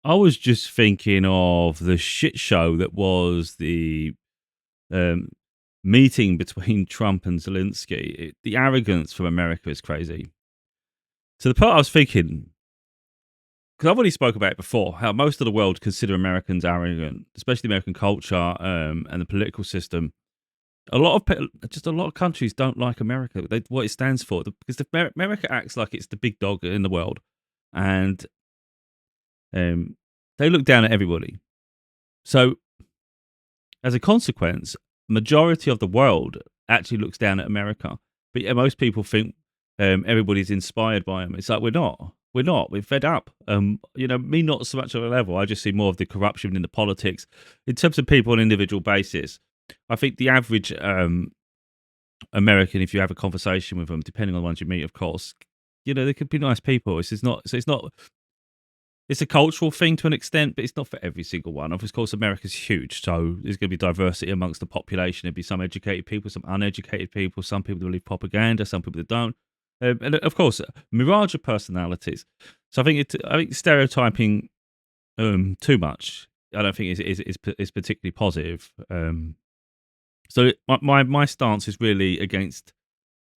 I was just thinking of the shit show that was the um, meeting between Trump and Zelensky. The arrogance from America is crazy. So the part I was thinking, because I've already spoke about it before, how most of the world consider Americans arrogant, especially American culture and the political system. Just a lot of countries don't like America. What it stands for, because America acts like it's the big dog in the world, and um, they look down at everybody. So as a consequence, majority of the world actually looks down at America. But yeah, most people think everybody's inspired by them. It's like we're not. We're not. We're fed up. Me not so much on a level. I just see more of the corruption in the politics. In terms of people on an individual basis, I think the average American, if you have a conversation with them, depending on the ones you meet, of course, they could be nice people. It's not. So it's not. It's a cultural thing to an extent, but it's not for every single one. Of course, America's huge, so there's going to be diversity amongst the population. There'll be some educated people, some uneducated people, some people that believe propaganda, some people that don't. And of course, mirage of personalities. So I think stereotyping too much, I don't think is particularly positive. So my stance is really against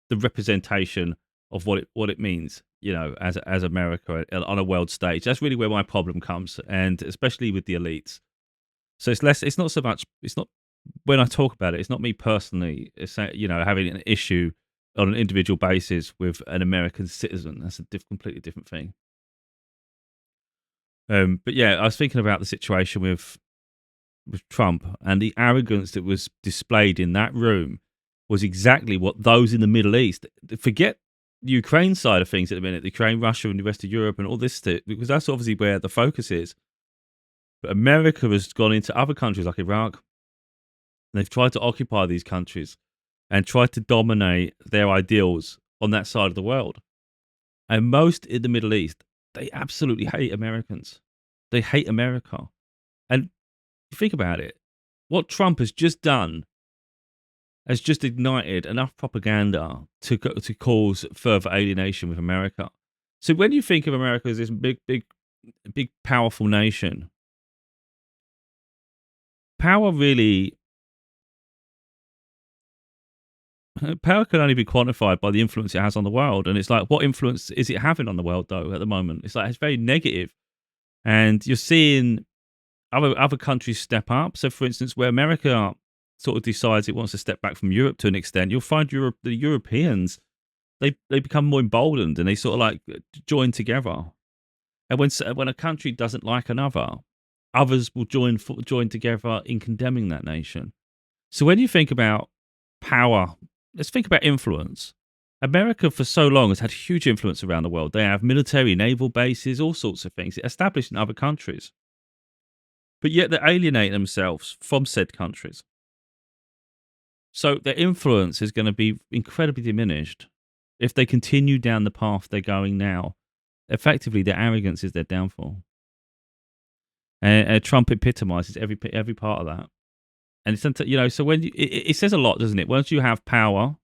the representation of what it means, as America on a world stage. That's really where my problem comes, and especially with the elites. So it's not so much. It's not when I talk about it. It's not me personally. It's having an issue on an individual basis with an American citizen. That's a completely different thing. But yeah, I was thinking about the situation with Trump and the arrogance that was displayed in that room was exactly what those in the Middle East forget. The Ukraine side of things at the minute, the Ukraine, Russia, and the rest of Europe, and all this stuff, because that's obviously where the focus is. But America has gone into other countries like Iraq, and they've tried to occupy these countries and tried to dominate their ideals on that side of the world. And most in the Middle East, they absolutely hate Americans. They hate America. And think about it. What Trump has just done has just ignited enough propaganda to cause further alienation with America. So when you think of America as this big, powerful nation, power can only be quantified by the influence it has on the world. And it's like, what influence is it having on the world, though, at the moment? It's like, it's very negative. And you're seeing other countries step up. So, for instance, where America sort of decides it wants to step back from Europe to an extent, you'll find the Europeans, they become more emboldened and they sort of like join together. And when a country doesn't like another, others will join together in condemning that nation. So when you think about power, let's think about influence. America for so long has had huge influence around the world. They have military, naval bases, all sorts of things established in other countries. But yet they alienate themselves from said countries. So their influence is going to be incredibly diminished if they continue down the path they're going now. Effectively, their arrogance is their downfall. And Trump epitomizes every part of that. And it's, so when it says a lot, doesn't it? Once you have power,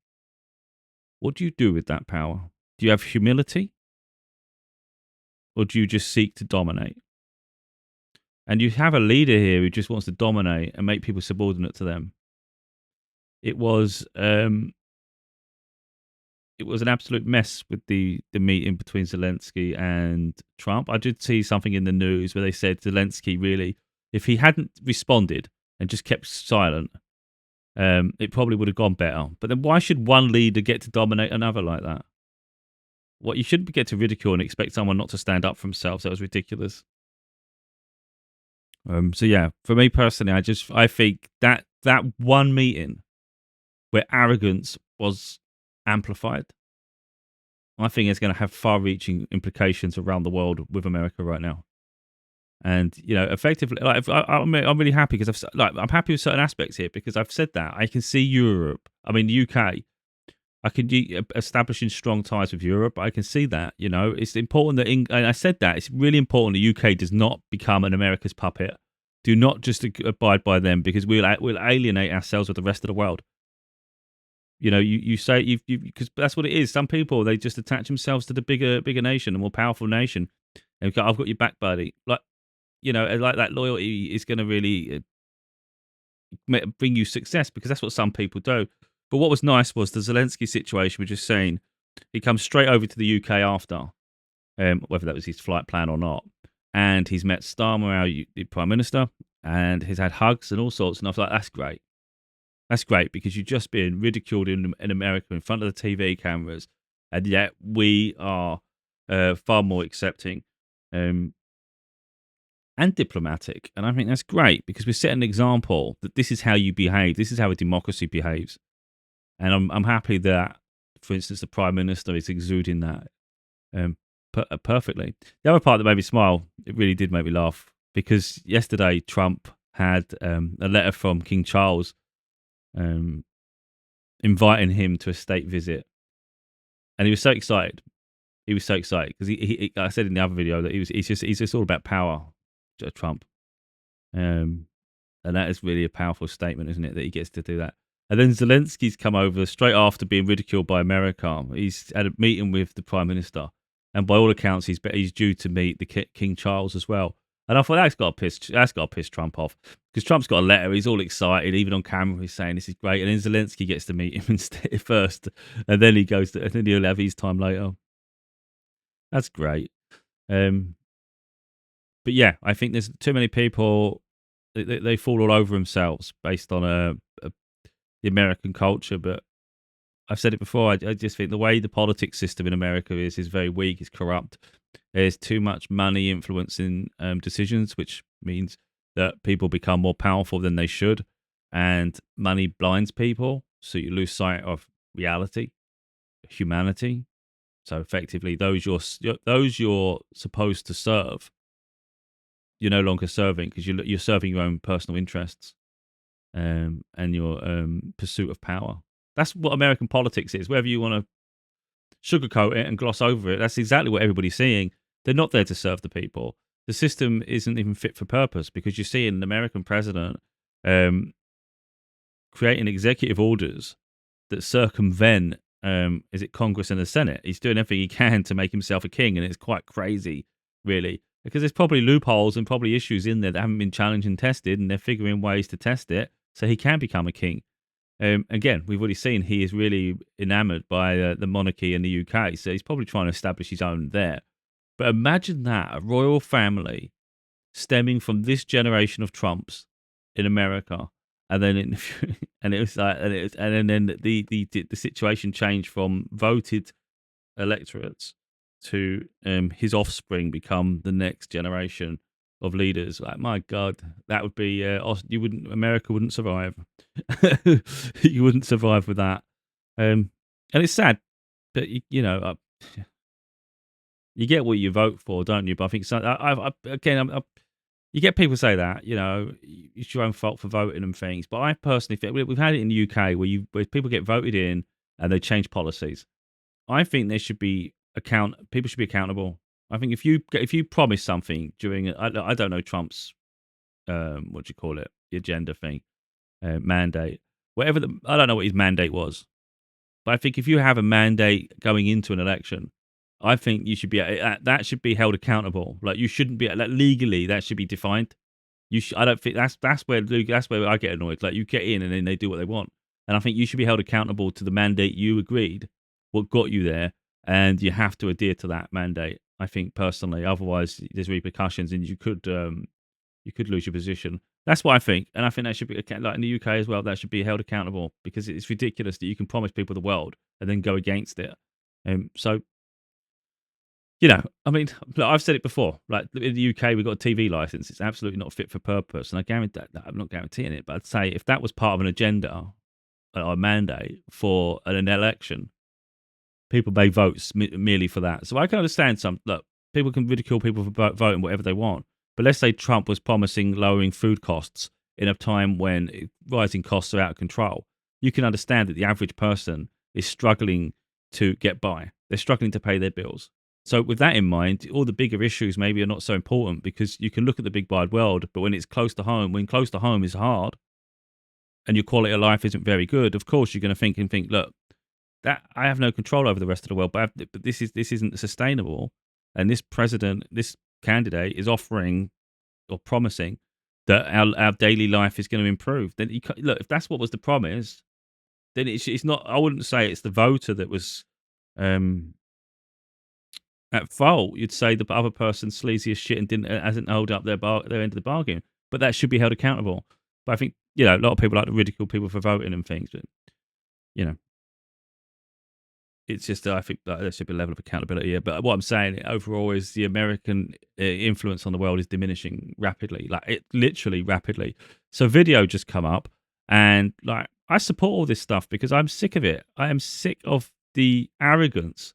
what do you do with that power? Do you have humility? Or do you just seek to dominate? And you have a leader here who just wants to dominate and make people subordinate to them. It was an absolute mess with the meeting between Zelensky and Trump. I did see something in the news where they said Zelensky really, if he hadn't responded and just kept silent, it probably would have gone better. But then why should one leader get to dominate another like that? You shouldn't get to ridicule and expect someone not to stand up for themselves. That was ridiculous. So yeah, for me personally, I think that one meeting where arrogance was amplified, I think it's going to have far-reaching implications around the world with America right now. And effectively, I'm really happy because I'm happy with certain aspects here because I've said that I can see Europe. I mean, the UK. I can establishing strong ties with Europe. I can see that. It's important that, and I said that it's really important the UK does not become an America's puppet. Do not just abide by them because we'll alienate ourselves with the rest of the world. You say because that's what it is. Some people, they just attach themselves to the bigger nation, the more powerful nation, and go, I've got your back, buddy. Like like that loyalty is going to really bring you success, because that's what some people do. But what was nice was the Zelensky situation. We're just saying he comes straight over to the UK after, whether that was his flight plan or not, and he's met Starmer, the Prime Minister, and he's had hugs and all sorts. And I was like, that's great. That's great, because you're just being ridiculed in America in front of the TV cameras, and yet we are far more accepting and diplomatic. And I think that's great, because we set an example that this is how you behave. This is how a democracy behaves. And I'm happy that, for instance, the Prime Minister is exuding that perfectly. The other part that made me smile, it really did make me laugh, because yesterday Trump had a letter from King Charles inviting him to a state visit, and he was so excited. He was so excited because I said in the other video that he's just all about power, Trump, and that is really a powerful statement, isn't it? That he gets to do that. And then Zelensky's come over straight after being ridiculed by America. He's had a meeting with the Prime Minister, and by all accounts, he's due to meet the King Charles as well. And I thought that's got to piss Trump off, because Trump's got a letter. He's all excited, even on camera. He's saying this is great, and then Zelensky gets to meet him instead first, and then and then he'll have his time later. That's great. But yeah, I think there's too many people. They fall all over themselves based on the American culture. But I've said it before. I just think the way the politics system in America is very weak. It's corrupt. There's too much money influencing decisions, which means that people become more powerful than they should, and money blinds people, so you lose sight of reality, humanity. So effectively, those you're supposed to serve, you're no longer serving, because you're serving your own personal interests and your pursuit of power. That's what American politics is. Whether you want to sugarcoat it and gloss over it, that's exactly what everybody's seeing. They're not there to serve the people. The system isn't even fit for purpose, because you see an American president creating executive orders that circumvent is it Congress and the Senate. He's doing everything he can to make himself a king, and it's quite crazy, really, because there's probably loopholes and probably issues in there that haven't been challenged and tested, and they're figuring ways to test it so he can become a king. Again, we've already seen he is really enamored by the monarchy in the UK, so he's probably trying to establish his own there. But imagine that, a royal family stemming from this generation of Trumps in America, and then and it was like, and then the situation changed from voted electorates to his offspring become the next generation of leaders. Like, my God, that would be America wouldn't survive. You wouldn't survive with that. And it's sad, but you get what you vote for, don't you? But I think you get people say that, it's your own fault for voting and things. But I personally think we've had it in the UK where people get voted in and they change policies. I think there should be people should be accountable. I think if you promise something during I don't know, Trump's what do you call it, the agenda thing, mandate, whatever I don't know what his mandate was, but I think if you have a mandate going into an election, I think you should be that should be held accountable. Like, you shouldn't be legally, that should be defined. I don't think that's where I get annoyed. Like, you get in and then they do what they want, and I think you should be held accountable to the mandate you agreed, what got you there, and you have to adhere to that mandate. I think personally, otherwise there's repercussions, and you could lose your position. That's what I think, and I think that should be like in the UK as well. That should be held accountable, because it's ridiculous that you can promise people the world and then go against it. So. I mean, I've said it before. Like, in the UK, we've got a TV license. It's absolutely not fit for purpose, and I guarantee that I'm not guaranteeing it, but I'd say if that was part of an agenda or a mandate for an election, people may vote merely for that. So I can understand people can ridicule people for voting whatever they want. But let's say Trump was promising lowering food costs in a time when rising costs are out of control. You can understand that the average person is struggling to get by. They're struggling to pay their bills. So with that in mind, all the bigger issues maybe are not so important, because you can look at the big wide world, but when it's close to home, when close to home is hard and your quality of life isn't very good, of course you're going to think, look, that I have no control over the rest of the world, but this isn't sustainable. And this candidate is offering or promising that our daily life is going to improve. Then look, if that's what was the promise, then it's not. I wouldn't say it's the voter that was um, at fault. You'd say the other person sleazy as shit and didn't hasn't held up their end of the bargain. But that should be held accountable. But I think a lot of people like to ridicule people for voting and things. But you know, it's just I think that there should be a level of accountability here. But what I'm saying overall is the American influence on the world is diminishing rapidly, like it literally rapidly. So video just come up, and like I support all this stuff because I'm sick of it. I am sick of the arrogance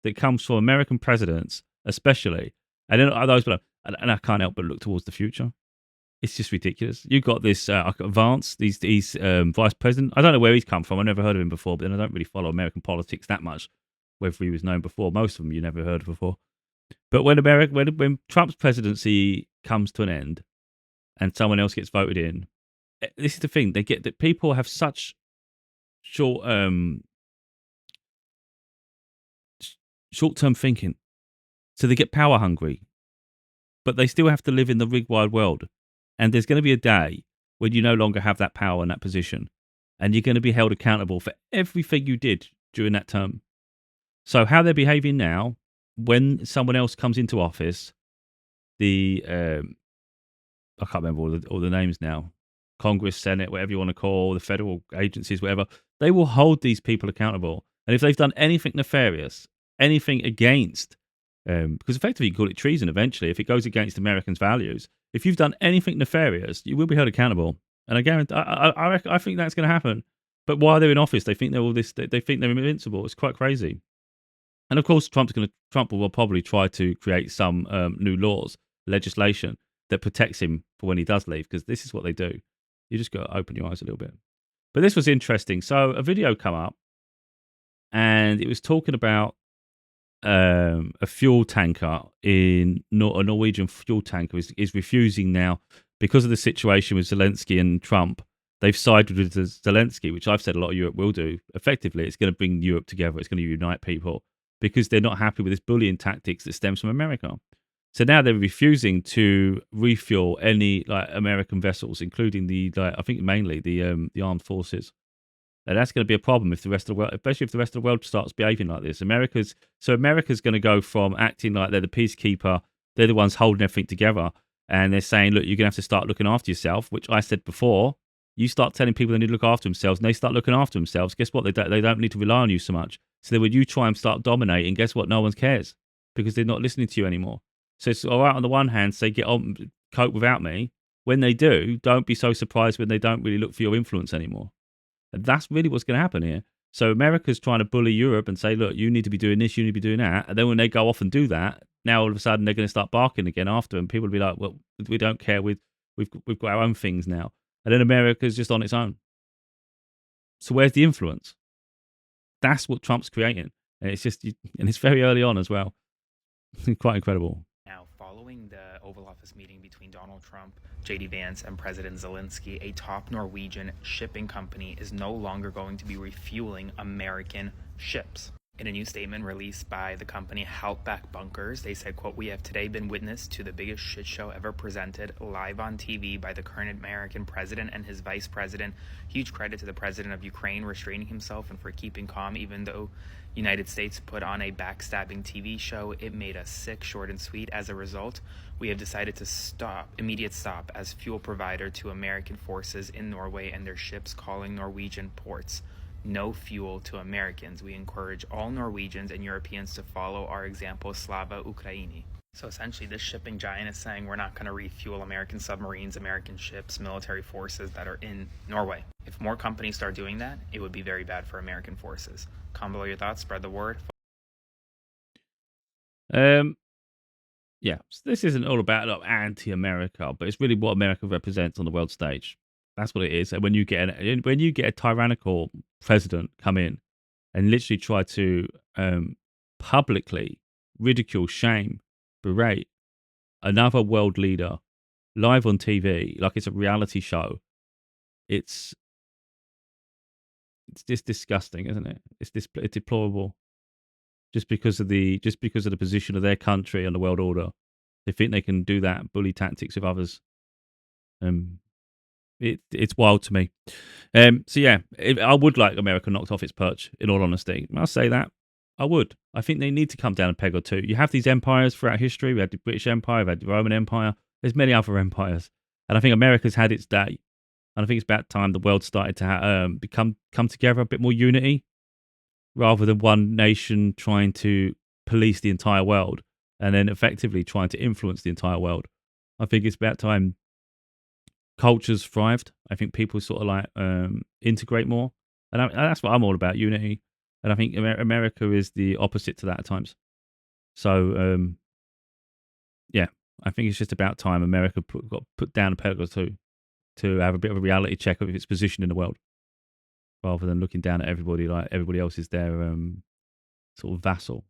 that comes from American presidents, especially, and then those, and I can't help but look towards the future. It's just ridiculous. You've got this Vance, these vice president. I don't know where he's come from. I never heard of him before, but then I don't really follow American politics that much. Whether he was known before, most of them you never heard of before. But when Trump's presidency comes to an end and someone else gets voted in, this is the thing. They get that people have such short-term thinking, so they get power hungry, but they still have to live in the big wide world. And there's going to be a day when you no longer have that power and that position, and you're going to be held accountable for everything you did during that term. So how they're behaving now, when someone else comes into office, the I can't remember all the names now, Congress, Senate, whatever you want to call the federal agencies, whatever, they will hold these people accountable. And if they've done anything nefarious, anything against, because effectively you call it treason eventually, if it goes against Americans' values, if you've done anything nefarious, you will be held accountable. And I guarantee, I think that's going to happen. But while they're in office, they think they're all this. They think they're invincible. It's quite crazy. And of course, Trump will probably try to create some new laws, legislation that protects him for when he does leave, because this is what they do. You just got to open your eyes a little bit. But this was interesting. So a video come up, and it was talking about a fuel tanker a Norwegian fuel tanker is refusing now because of the situation with Zelensky and Trump. They've sided with Zelensky, which I've said a lot of Europe will do. Effectively, it's going to bring Europe together. It's going to unite people because they're not happy with this bullying tactics that stems from America. So now they're refusing to refuel any American vessels, including I think mainly the armed forces. And that's going to be a problem if the rest of the world, especially if the rest of the world starts behaving like this. America's going to go from acting like they're the peacekeeper, they're the ones holding everything together, and they're saying, look, you're going to have to start looking after yourself, which I said before. You start telling people they need to look after themselves, and they start looking after themselves. Guess what? They don't need to rely on you so much. So then when you try and start dominating, guess what? No one cares because they're not listening to you anymore. So it's all right on the one hand, say get on, cope without me. When they do, don't be so surprised when they don't really look for your influence anymore. And that's really what's going to happen here. So America's trying to bully Europe and say, look, you need to be doing this, you need to be doing that. And then when they go off and do that, now all of a sudden they're going to start barking again after them. People will be like, well, we don't care. We've got our own things now. And then America's just on its own. So where's the influence? That's what Trump's creating. And it's just, and it's very early on as well. Quite incredible. Now, following the Oval Office meeting between Donald Trump, J.D. Vance, and President Zelensky, a top Norwegian shipping company is no longer going to be refueling American ships. In a new statement released by the company Haltback Bunkers, they said, quote, "We have today been witness to the biggest shit show ever presented live on TV by the current American president and his vice president. Huge credit to the president of Ukraine restraining himself and for keeping calm, even though United States put on a backstabbing TV show. It made us sick, short and sweet. As a result, we have decided to immediate stop as fuel provider to American forces in Norway and their ships calling Norwegian ports. No fuel to Americans. We encourage all Norwegians and Europeans to follow our example, Slava Ukraini." So essentially, this shipping giant is saying we're not going to refuel American submarines, American ships, military forces that are in Norway. If more companies start doing that, it would be very bad for American forces. Comment below your thoughts, spread the word. Yeah, so this isn't all about anti-America, but it's really what America represents on the world stage. That's what it is. And when you get a tyrannical president come in and literally try to publicly ridicule, shame, berate another world leader live on TV like it's a reality show, it's just disgusting, isn't it? It's deplorable. Just because of the position of their country and the world order. They think they can do that bully tactics with others. It's wild to me. So yeah, I would like America knocked off its perch. In all honesty, I'll say that I would. I think they need to come down a peg or two. You have these empires throughout history. We had the British Empire, we had the Roman Empire. There's many other empires, and I think America's had its day. And I think it's about time the world started to come together, a bit more unity, rather than one nation trying to police the entire world and then effectively trying to influence the entire world. I think it's about time cultures thrived. I think people sort of like integrate more, and that's what I'm all about, unity. And I think America is the opposite to that at times. So yeah, I think it's just about time America got put down a peg or two to have a bit of a reality check of its position in the world, rather than looking down at everybody like everybody else is their sort of vassal.